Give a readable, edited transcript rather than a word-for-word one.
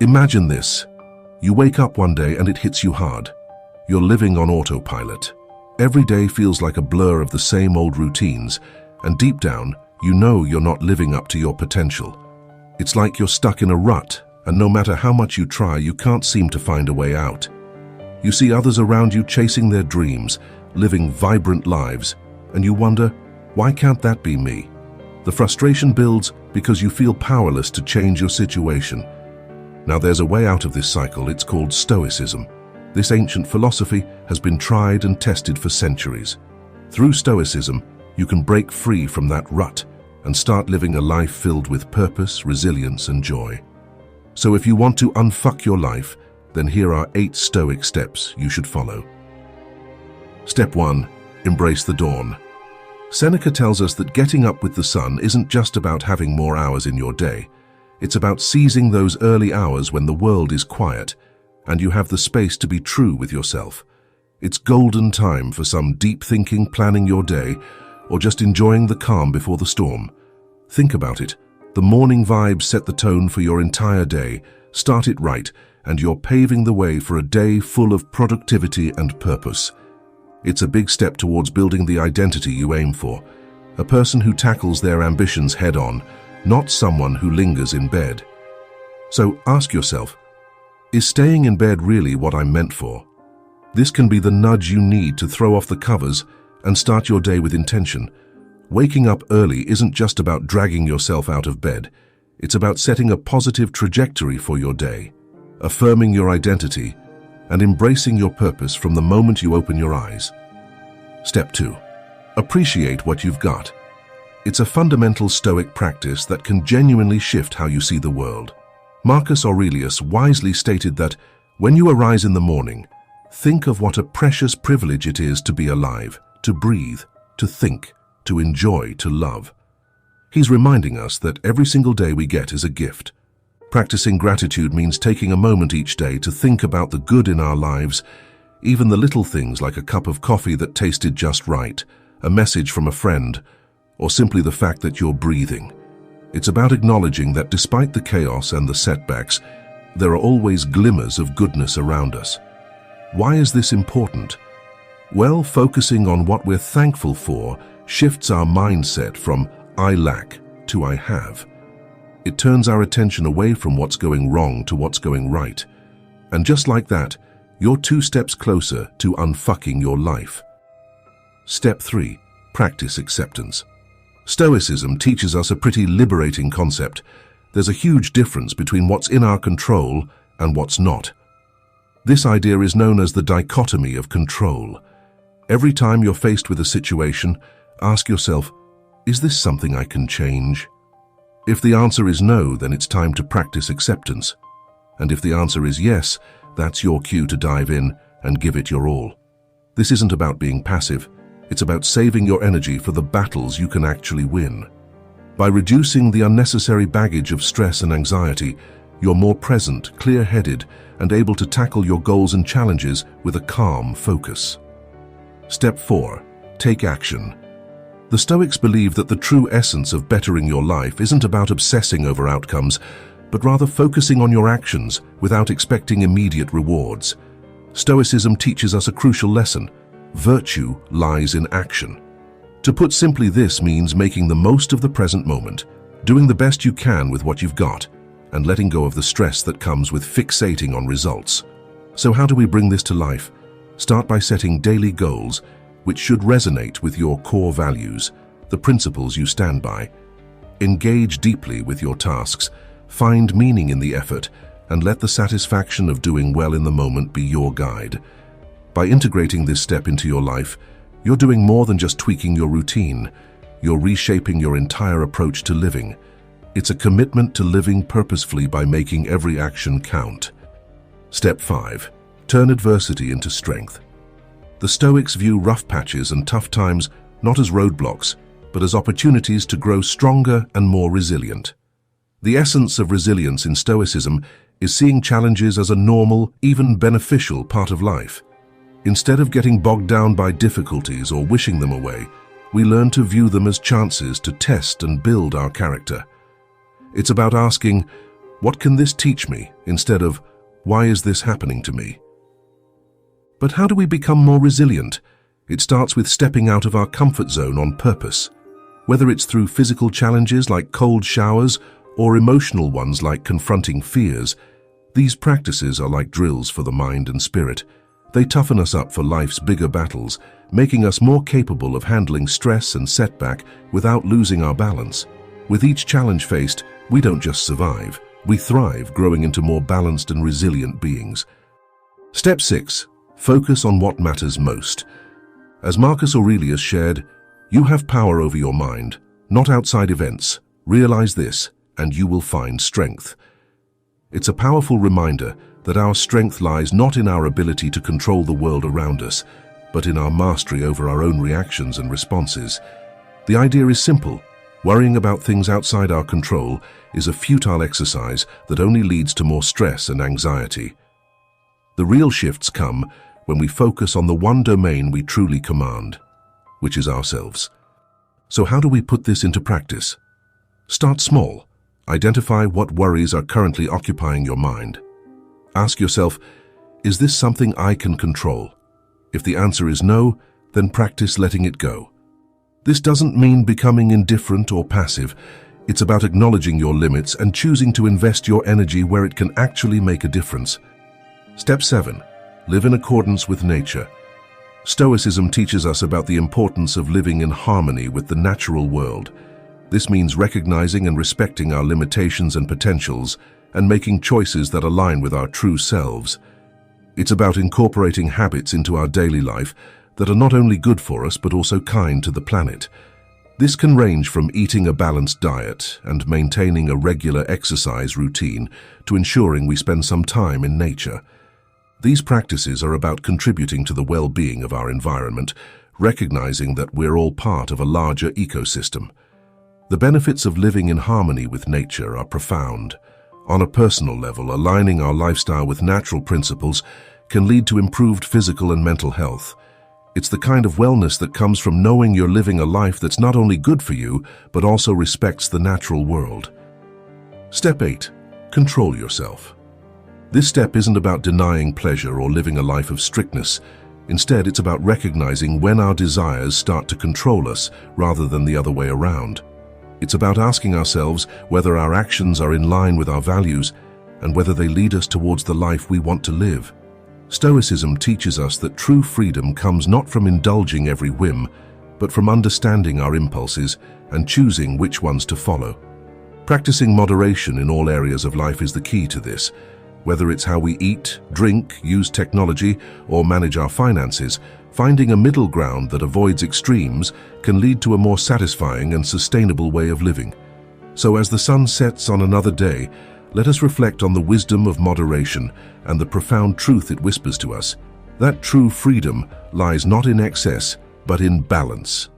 Imagine this. You wake up one day and it hits you hard. You're living on autopilot. Every day feels like a blur of the same old routines, and deep down, you know you're not living up to your potential. It's like you're stuck in a rut, and no matter how much you try, you can't seem to find a way out. You see others around you chasing their dreams, living vibrant lives, and you wonder, why can't that be me? The frustration builds because you feel powerless to change your situation. Now there's a way out of this cycle. It's called Stoicism. This ancient philosophy has been tried and tested for centuries. Through Stoicism, you can break free from that rut and start living a life filled with purpose, resilience, and joy. So if you want to unfuck your life, then here are 8 Stoic steps you should follow. Step 1. Embrace the dawn. Seneca tells us that getting up with the sun isn't just about having more hours in your day. It's about seizing those early hours when the world is quiet and you have the space to be true with yourself. It's golden time for some deep thinking, planning your day, or just enjoying the calm before the storm. Think about it. The morning vibes set the tone for your entire day. Start it right, and you're paving the way for a day full of productivity and purpose. It's a big step towards building the identity you aim for. A person who tackles their ambitions head-on, not someone who lingers in bed. So ask yourself, is staying in bed really what I'm meant for? This can be the nudge you need to throw off the covers and start your day with intention. Waking up early isn't just about dragging yourself out of bed. It's about setting a positive trajectory for your day, affirming your identity, and embracing your purpose from the moment you open your eyes. Step 2. Appreciate what you've got. It's a fundamental Stoic practice that can genuinely shift how you see the world. Marcus Aurelius wisely stated that when you arise in the morning, think of what a precious privilege it is to be alive, to breathe, to think, to enjoy, to love. He's reminding us that every single day we get is a gift. Practicing gratitude means taking a moment each day to think about the good in our lives, even the little things like a cup of coffee that tasted just right, a message from a friend, or simply the fact that you're breathing. It's about acknowledging that despite the chaos and the setbacks, there are always glimmers of goodness around us. Why is this important? Well, focusing on what we're thankful for shifts our mindset from I lack to I have. It turns our attention away from what's going wrong to what's going right. And just like that, you're 2 steps closer to unfucking your life. Step 3. Practice acceptance. Stoicism teaches us a pretty liberating concept. There's a huge difference between what's in our control and what's not. This idea is known as the dichotomy of control. Every time you're faced with a situation, ask yourself, is this something I can change? If the answer is no, then it's time to practice acceptance. And if the answer is yes, that's your cue to dive in and give it your all. This isn't about being passive. It's about saving your energy for the battles you can actually win. By reducing the unnecessary baggage of stress and anxiety, you're more present, clear-headed, and able to tackle your goals and challenges with a calm focus. Step 4. Take action. The Stoics believe that the true essence of bettering your life isn't about obsessing over outcomes, but rather focusing on your actions without expecting immediate rewards. Stoicism teaches us a crucial lesson. Virtue lies in action. To put simply, this means making the most of the present moment, doing the best you can with what you've got, and letting go of the stress that comes with fixating on results. So how do we bring this to life? Start by setting daily goals, which should resonate with your core values, the principles you stand by. Engage deeply with your tasks, find meaning in the effort, and let the satisfaction of doing well in the moment be your guide. By integrating this step into your life, you're doing more than just tweaking your routine. You're reshaping your entire approach to living. It's a commitment to living purposefully by making every action count. Step 5. Turn adversity into strength. The Stoics view rough patches and tough times not as roadblocks, but as opportunities to grow stronger and more resilient. The essence of resilience in Stoicism is seeing challenges as a normal, even beneficial part of life. Instead of getting bogged down by difficulties or wishing them away, we learn to view them as chances to test and build our character. It's about asking, What can this teach me, instead of, why is this happening to me? But how do we become more resilient? It starts with stepping out of our comfort zone on purpose. Whether it's through physical challenges like cold showers or emotional ones like confronting fears, these practices are like drills for the mind and spirit. They toughen us up for life's bigger battles, making us more capable of handling stress and setback without losing our balance. With each challenge faced, we don't just survive, we thrive, growing into more balanced and resilient beings. Step 6. Focus on what matters most. As Marcus Aurelius shared, you have power over your mind, not outside events. Realize this, and you will find strength. It's a powerful reminder that our strength lies not in our ability to control the world around us, but in our mastery over our own reactions and responses. The idea is simple. Worrying about things outside our control is a futile exercise that only leads to more stress and anxiety. The real shifts come when we focus on the one domain we truly command, which is ourselves. So how do we put this into practice? Start small. Identify what worries are currently occupying your mind. Ask yourself, is this something I can control? If the answer is no, then practice letting it go. This doesn't mean becoming indifferent or passive. It's about acknowledging your limits and choosing to invest your energy where it can actually make a difference. Step 7. Live in accordance with nature. Stoicism teaches us about the importance of living in harmony with the natural world. This means recognizing and respecting our limitations and potentials and making choices that align with our true selves. It's about incorporating habits into our daily life that are not only good for us but also kind to the planet. This can range from eating a balanced diet and maintaining a regular exercise routine to ensuring we spend some time in nature. These practices are about contributing to the well-being of our environment, recognizing that we're all part of a larger ecosystem. The benefits of living in harmony with nature are profound. On a personal level, aligning our lifestyle with natural principles can lead to improved physical and mental health. It's the kind of wellness that comes from knowing you're living a life that's not only good for you, but also respects the natural world. Step 8. Control yourself. This step isn't about denying pleasure or living a life of strictness. Instead, it's about recognizing when our desires start to control us rather than the other way around. It's about asking ourselves whether our actions are in line with our values and whether they lead us towards the life we want to live. Stoicism teaches us that true freedom comes not from indulging every whim, but from understanding our impulses and choosing which ones to follow. Practicing moderation in all areas of life is the key to this. Whether it's how we eat, drink, use technology, or manage our finances, finding a middle ground that avoids extremes can lead to a more satisfying and sustainable way of living. So as the sun sets on another day, let us reflect on the wisdom of moderation and the profound truth it whispers to us. That true freedom lies not in excess, but in balance.